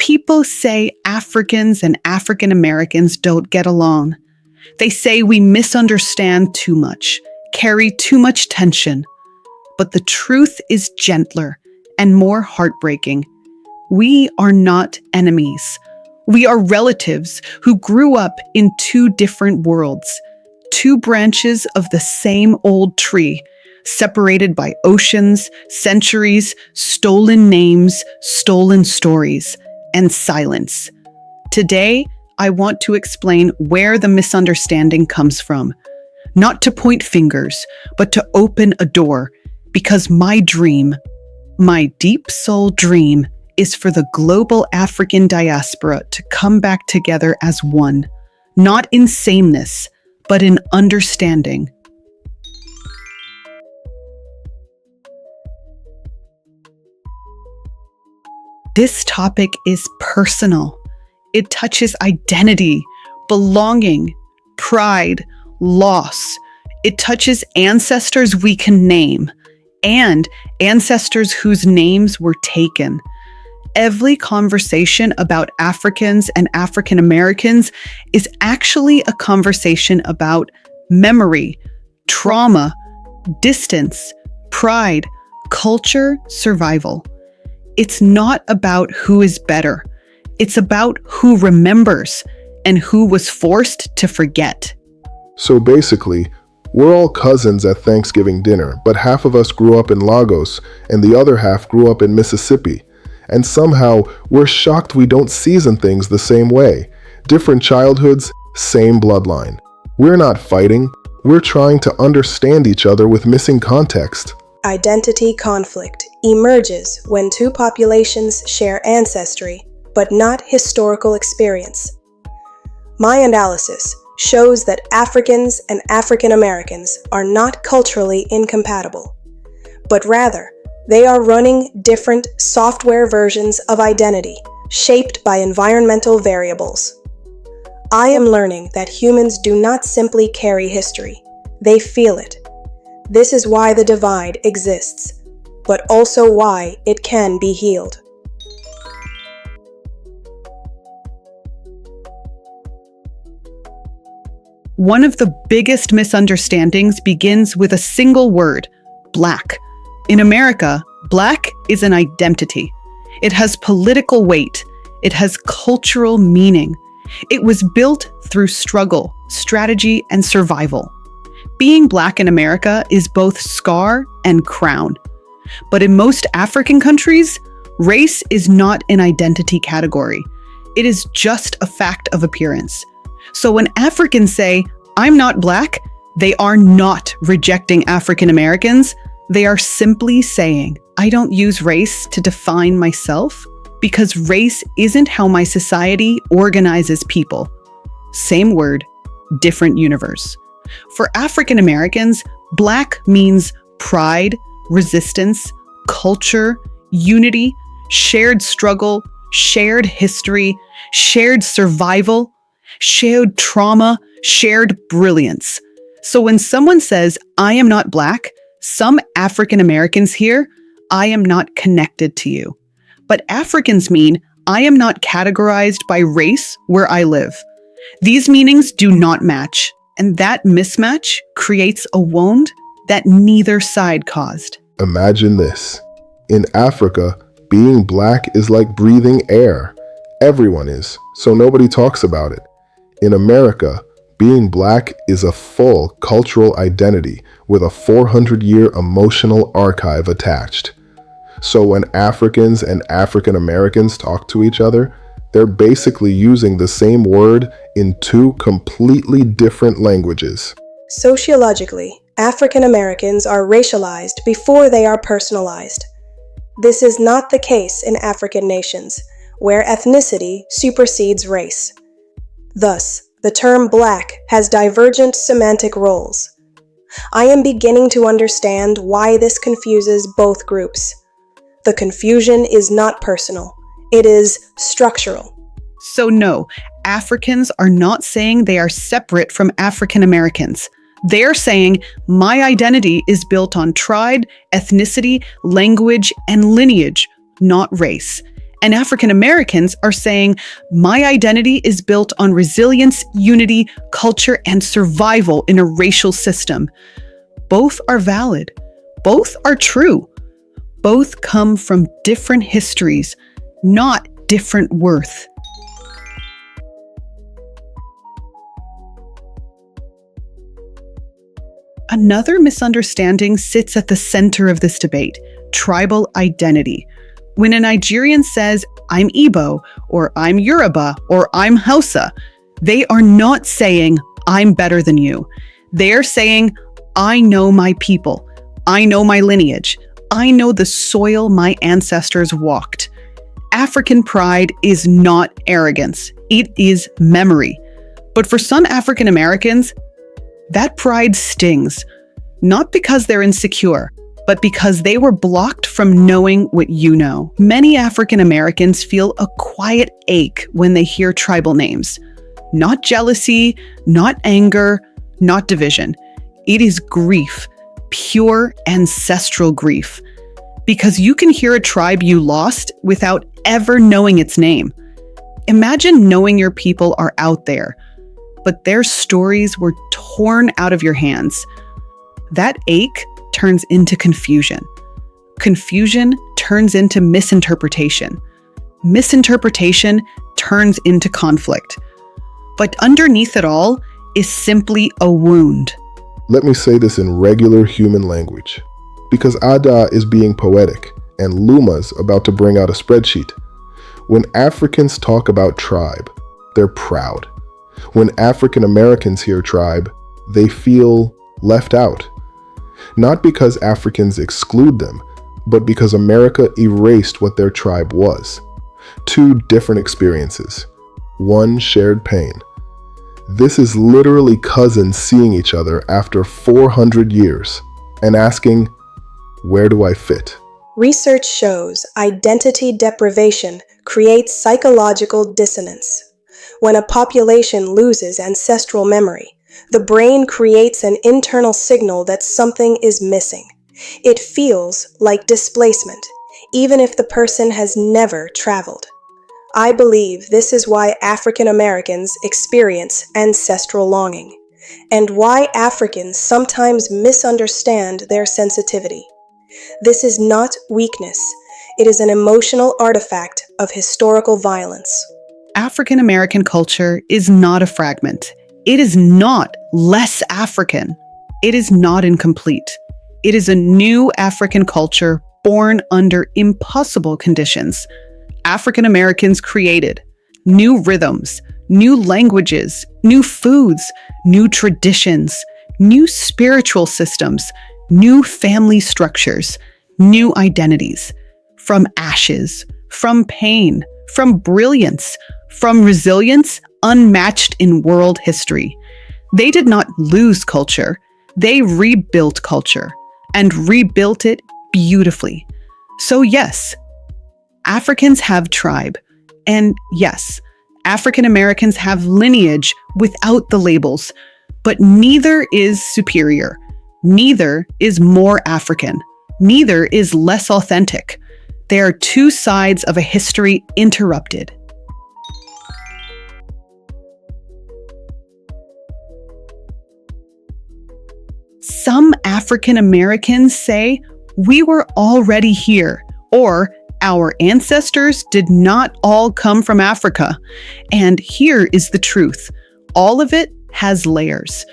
People say Africans and African Americans don't get along. They say we misunderstand too much, carry too much tension. But the truth is gentler and more heartbreaking. We are not enemies. We are relatives who grew up in two different worlds, two branches of the same old tree, separated by oceans, centuries, stolen names, stolen stories, and silence. Today, I want to explain where the misunderstanding comes from. Not to point fingers, but to open a door, because my dream, my deep soul dream, is for the global African diaspora to come back together as one, not in sameness, but in understanding. This topic is personal. It touches identity, belonging, pride, loss. It touches ancestors we can name and ancestors whose names were taken. Every conversation about Africans and African Americans is actually a conversation about memory, trauma, distance, pride, culture, survival. It's not about who is better. It's about who remembers and who was forced to forget. So basically, we're all cousins at Thanksgiving dinner, but half of us grew up in Lagos and the other half grew up in Mississippi. And somehow, we're shocked we don't season things the same way. Different childhoods, same bloodline. We're not fighting. We're trying to understand each other with missing context. Identity conflict emerges when two populations share ancestry, but not historical experience. My analysis shows that Africans and African Americans are not culturally incompatible, but rather, they are running different software versions of identity, shaped by environmental variables. I am learning that humans do not simply carry history, they feel it. This is why the divide exists, but also why it can be healed. One of the biggest misunderstandings begins with a single word, Black. In America, Black is an identity. It has political weight. It has cultural meaning. It was built through struggle, strategy, and survival. Being Black in America is both scar and crown. But in most African countries, race is not an identity category. It is just a fact of appearance. So when Africans say, "I'm not Black," they are not rejecting African Americans. They are simply saying, I don't use race to define myself because race isn't how my society organizes people. Same word, different universe. For African Americans, Black means pride, resistance, culture, unity, shared struggle, shared history, shared survival, shared trauma, shared brilliance. So when someone says, I am not Black, some African Americans hear, I am not connected to you. But Africans mean, I am not categorized by race where I live. These meanings do not match, and that mismatch creates a wound that neither side caused. Imagine this. In Africa, being Black is like breathing air. Everyone is, so nobody talks about it. In America, being Black is a full cultural identity with a 400-year emotional archive attached. So when Africans and African Americans talk to each other, they're basically using the same word in two completely different languages. Sociologically, African Americans are racialized before they are personalized. This is not the case in African nations, where ethnicity supersedes race. Thus, the term Black has divergent semantic roles. I am beginning to understand why this confuses both groups. The confusion is not personal, it is structural. So no, Africans are not saying they are separate from African Americans. They are saying, my identity is built on tribe, ethnicity, language, and lineage, not race. And African Americans are saying, my identity is built on resilience, unity, culture, and survival in a racial system. Both are valid. Both are true. Both come from different histories, not different worth. Another misunderstanding sits at the center of this debate: tribal identity. When a Nigerian says, I'm Igbo, or I'm Yoruba, or I'm Hausa, they are not saying, I'm better than you. They are saying, I know my people. I know my lineage. I know the soil my ancestors walked. African pride is not arrogance. It is memory. But for some African Americans, that pride stings, not because they're insecure, but because they were blocked from knowing what you know. Many African Americans feel a quiet ache when they hear tribal names. Not jealousy, not anger, not division. It is grief, pure ancestral grief. Because you can hear a tribe you lost without ever knowing its name. Imagine knowing your people are out there, but their stories were torn out of your hands. That ache turns into confusion. Confusion turns into misinterpretation. Misinterpretation turns into conflict. But underneath it all is simply a wound. Let me say this in regular human language, because Ada is being poetic and Luma's about to bring out a spreadsheet. When Africans talk about tribe, they're proud. When African Americans hear tribe, they feel left out. Not because Africans exclude them, but because America erased what their tribe was. Two different experiences, one shared pain. This is literally cousins seeing each other after 400 years and asking, where do I fit? Research shows identity deprivation creates psychological dissonance. When a population loses ancestral memory, the brain creates an internal signal that something is missing. It feels like displacement, even if the person has never traveled. I believe this is why African Americans experience ancestral longing, and why Africans sometimes misunderstand their sensitivity. This is not weakness. It is an emotional artifact of historical violence. African American culture is not a fragment. It is not less African. It is not incomplete. It is a new African culture born under impossible conditions. African Americans created new rhythms, new languages, new foods, new traditions, new spiritual systems, new family structures, new identities. From ashes, from pain, from brilliance, from resilience unmatched in world history. They did not lose culture. They rebuilt culture and rebuilt it beautifully. So yes, Africans have tribe. And yes, African Americans have lineage without the labels. But neither is superior. Neither is more African. Neither is less authentic. They are two sides of a history interrupted. Some African Americans say, we were already here, or our ancestors did not all come from Africa. And here is the truth. All of it has layers.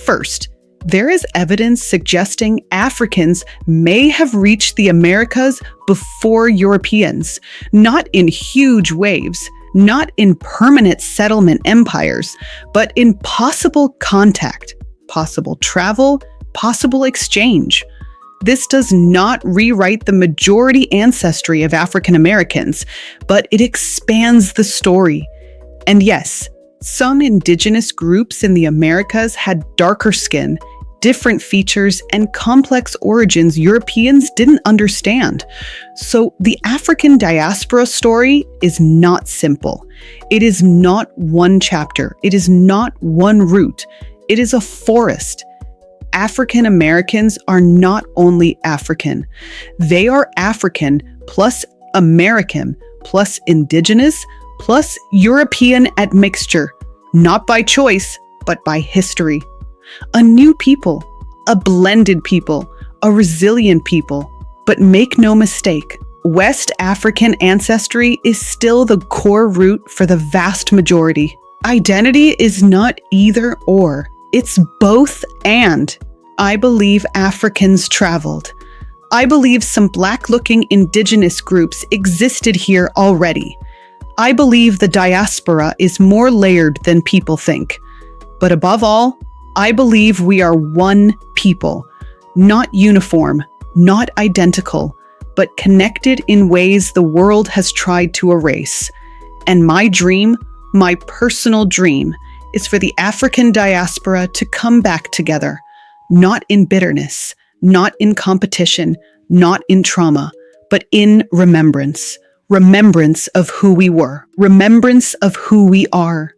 First, there is evidence suggesting Africans may have reached the Americas before Europeans, not in huge waves, not in permanent settlement empires, but in possible contact, possible travel, possible exchange. This does not rewrite the majority ancestry of African Americans, but it expands the story. And yes, some indigenous groups in the Americas had darker skin, different features, and complex origins Europeans didn't understand. So the African diaspora story is not simple. It is not one chapter. It is not one route. It is a forest. African Americans are not only African. They are African plus American plus indigenous, plus European admixture, not by choice, but by history. A new people, a blended people, a resilient people. But make no mistake, West African ancestry is still the core root for the vast majority. Identity is not either or, it's both and. I believe Africans traveled. I believe some Black-looking indigenous groups existed here already. I believe the diaspora is more layered than people think. But above all, I believe we are one people, not uniform, not identical, but connected in ways the world has tried to erase. And my dream, my personal dream, is for the African diaspora to come back together, not in bitterness, not in competition, not in trauma, but in remembrance. Remembrance of who we were, remembrance of who we are,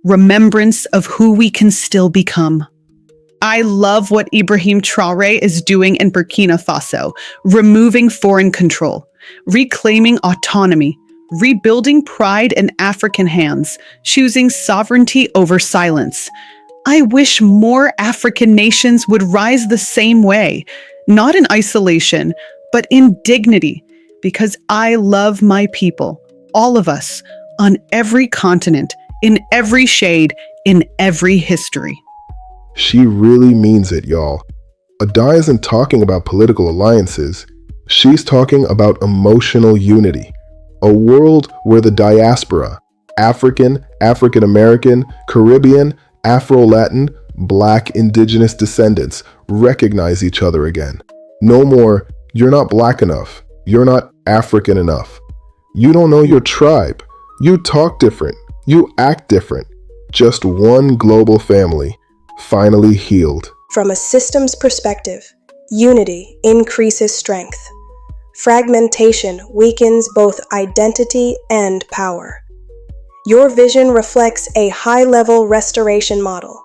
remembrance of who we can still become. I love what Ibrahim Traoré is doing in Burkina Faso, removing foreign control, reclaiming autonomy, rebuilding pride in African hands, choosing sovereignty over silence. I wish more African nations would rise the same way, not in isolation, but in dignity, because I love my people, all of us, on every continent, in every shade, in every history. She really means it, y'all. Ada isn't talking about political alliances. She's talking about emotional unity. A world where the diaspora, African, African American, Caribbean, Afro-Latin, Black Indigenous descendants recognize each other again. No more, you're not Black enough. You're not African enough. You don't know your tribe. You talk different. You act different. Just one global family, finally healed. From a systems perspective, unity increases strength. Fragmentation weakens both identity and power. Your vision reflects a high-level restoration model.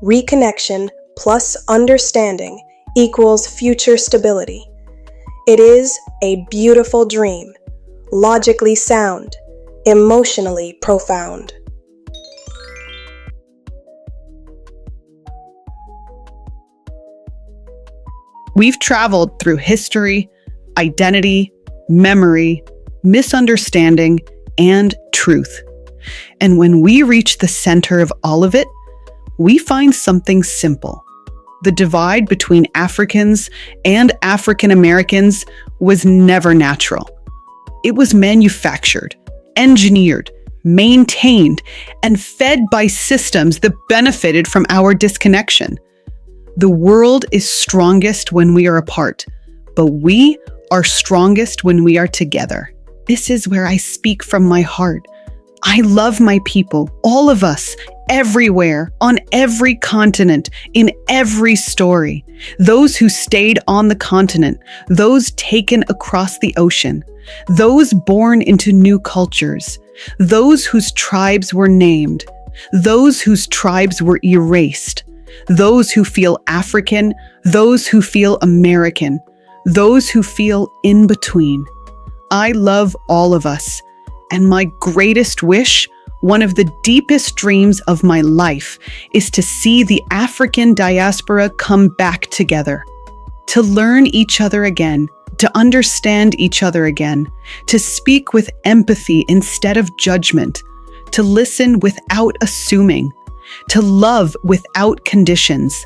Reconnection plus understanding equals future stability. It is a beautiful dream, logically sound, emotionally profound. We've traveled through history, identity, memory, misunderstanding, and truth. And when we reach the center of all of it, we find something simple. The divide between Africans and African Americans was never natural. It was manufactured, engineered, maintained, and fed by systems that benefited from our disconnection. The world is strongest when we are apart, but we are strongest when we are together. This is where I speak from my heart. I love my people, all of us, everywhere, on every continent, in every story. Those who stayed on the continent, those taken across the ocean, those born into new cultures, those whose tribes were named, those whose tribes were erased, those who feel African, those who feel American, those who feel in between. I love all of us, and my greatest wish, one of the deepest dreams of my life, is to see the African diaspora come back together, to learn each other again, to understand each other again, to speak with empathy instead of judgment, to listen without assuming, to love without conditions.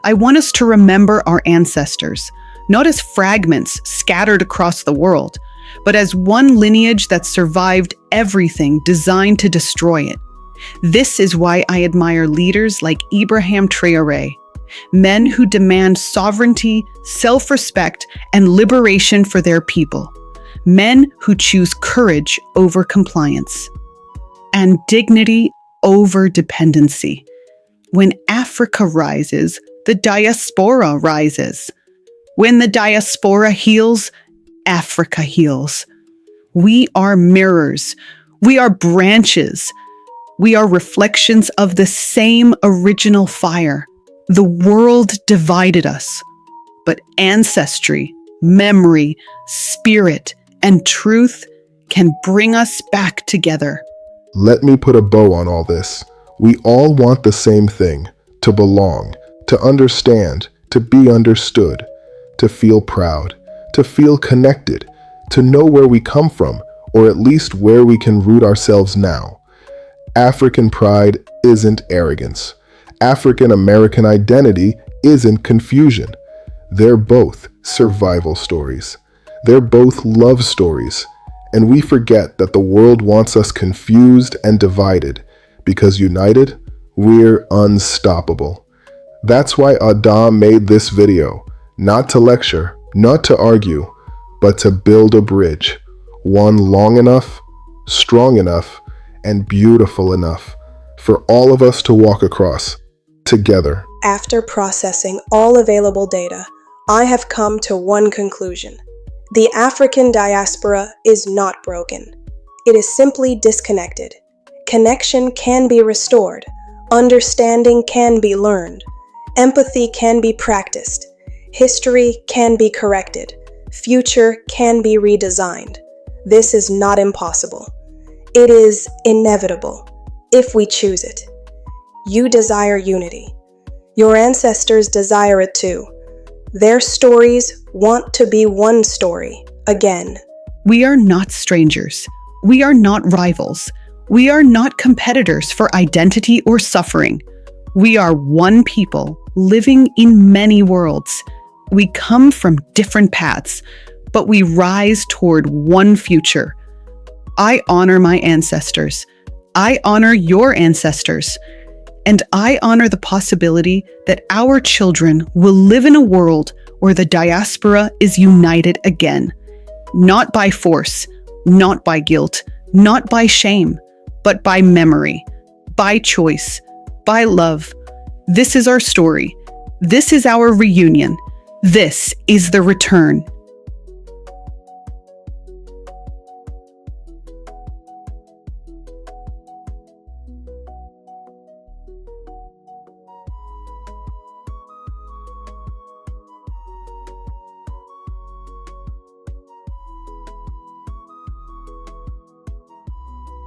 I want us to remember our ancestors, not as fragments scattered across the world, but as one lineage that survived everything designed to destroy it. This is why I admire leaders like Ibrahim Traoré, men who demand sovereignty, self-respect, and liberation for their people, men who choose courage over compliance, and dignity over dependency. When Africa rises, the diaspora rises. When the diaspora heals, Africa heals. We are mirrors. We are branches. We are reflections of the same original fire. The world divided us, but ancestry, memory, spirit, and truth can bring us back together. Let me put a bow on all this. We all want the same thing: to belong, to understand, to be understood, to feel proud, to feel connected, to know where we come from, or at least where we can root ourselves now. African pride isn't arrogance. African American identity isn't confusion. They're both survival stories. They're both love stories. And we forget that the world wants us confused and divided, because united, we're unstoppable. That's why Adam made this video, not to lecture, not to argue, but to build a bridge, one long enough, strong enough, and beautiful enough for all of us to walk across together. After processing all available data, I have come to one conclusion. The African diaspora is not broken. It is simply disconnected. Connection can be restored. Understanding can be learned. Empathy can be practiced. History can be corrected. Future can be redesigned. This is not impossible. It is inevitable, if we choose it. You desire unity. Your ancestors desire it too. Their stories want to be one story again. We are not strangers. We are not rivals. We are not competitors for identity or suffering. We are one people living in many worlds. We come from different paths, but we rise toward one future. I honor my ancestors. I honor your ancestors. And I honor the possibility that our children will live in a world where the diaspora is united again. Not by force, not by guilt, not by shame, but by memory, by choice, by love. This is our story. This is our reunion. This is the return.